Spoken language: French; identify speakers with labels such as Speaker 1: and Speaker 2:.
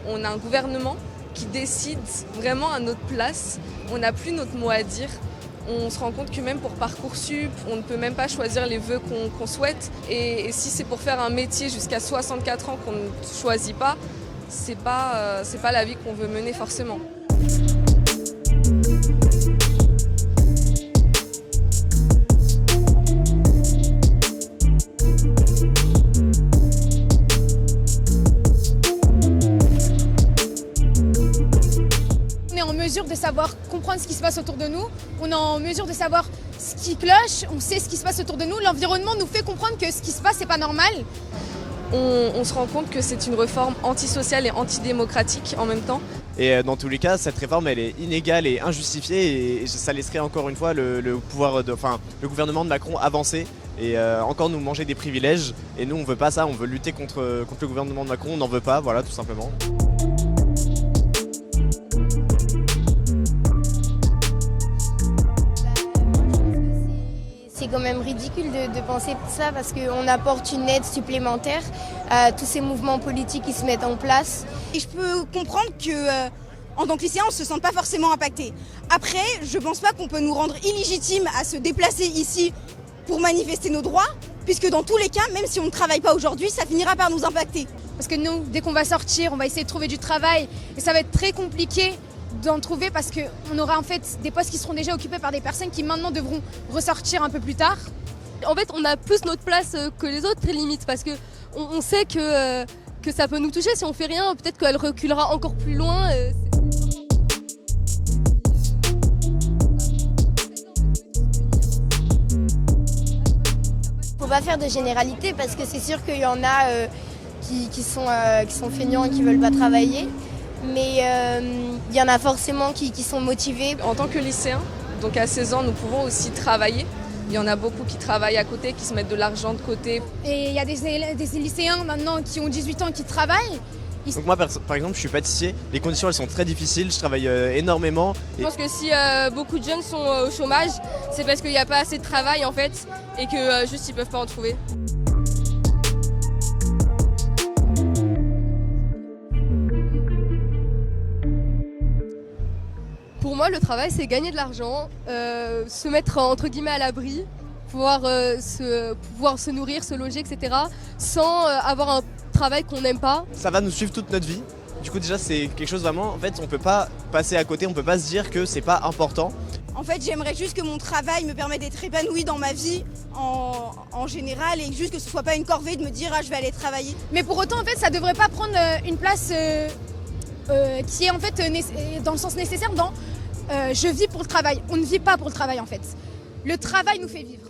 Speaker 1: on a un gouvernement qui décide vraiment à notre place. On n'a plus notre mot à dire. On se rend compte que même pour Parcoursup, on ne peut même pas choisir les vœux qu'on souhaite. Et si c'est pour faire un métier jusqu'à 64 ans qu'on ne choisit pas, c'est pas la vie qu'on veut mener forcément.
Speaker 2: On est en mesure de savoir comprendre ce qui se passe autour de nous, on est en mesure de savoir ce qui cloche, on sait ce qui se passe autour de nous. L'environnement nous fait comprendre que ce qui se passe, c'est pas normal.
Speaker 1: On se rend compte que c'est une réforme antisociale et antidémocratique en même temps.
Speaker 3: Et dans tous les cas, cette réforme, elle est inégale et injustifiée et ça laisserait encore une fois le gouvernement de Macron avancer et encore nous manger des privilèges. Et nous, on veut pas ça, on veut lutter contre le gouvernement de Macron, on n'en veut pas, voilà, tout simplement.
Speaker 4: C'est quand même ridicule de penser ça parce qu'on apporte une aide supplémentaire à tous ces mouvements politiques qui se mettent en place.
Speaker 5: Et je peux comprendre que en tant que lycéen, on ne se sent pas forcément impacté. Après, je ne pense pas qu'on peut nous rendre illégitimes à se déplacer ici pour manifester nos droits, puisque dans tous les cas, même si on ne travaille pas aujourd'hui, ça finira par nous impacter.
Speaker 2: Parce que nous, dès qu'on va sortir, on va essayer de trouver du travail et ça va être très compliqué d'en trouver parce qu'on aura en fait des postes qui seront déjà occupés par des personnes qui maintenant devront ressortir un peu plus tard.
Speaker 6: En fait, on a plus notre place que les autres, limite, parce qu'on sait que ça peut nous toucher. Si on fait rien, peut-être qu'elle reculera encore plus loin.
Speaker 4: Faut pas faire de généralité parce que c'est sûr qu'il y en a qui sont feignants et qui veulent pas travailler. Mais il y en a forcément qui sont motivés.
Speaker 1: En tant que lycéen, donc à 16 ans, nous pouvons aussi travailler. Il y en a beaucoup qui travaillent à côté, qui se mettent de l'argent de côté.
Speaker 2: Et il y a des lycéens maintenant qui ont 18 ans qui travaillent.
Speaker 3: Donc moi, par exemple, je suis pâtissier. Les conditions, elles sont très difficiles. Je travaille énormément.
Speaker 6: Je pense que si beaucoup de jeunes sont au chômage, c'est parce qu'il n'y a pas assez de travail en fait et que juste ils peuvent pas en trouver. Pour moi, le travail, c'est gagner de l'argent, se mettre entre guillemets à l'abri, pouvoir se nourrir, se loger, etc. sans avoir un travail qu'on n'aime pas.
Speaker 3: Ça va nous suivre toute notre vie. Du coup, déjà, c'est quelque chose vraiment, en fait, on peut pas passer à côté, on peut pas se dire que c'est pas important.
Speaker 5: En fait, j'aimerais juste que mon travail me permette d'être épanouie dans ma vie en général et juste que ce soit pas une corvée de me dire « ah, je vais aller travailler ».
Speaker 2: Mais pour autant, en fait, ça devrait pas prendre une place qui est en fait dans le sens nécessaire dans je vis pour le travail. On ne vit pas pour le travail en fait. Le travail nous fait vivre.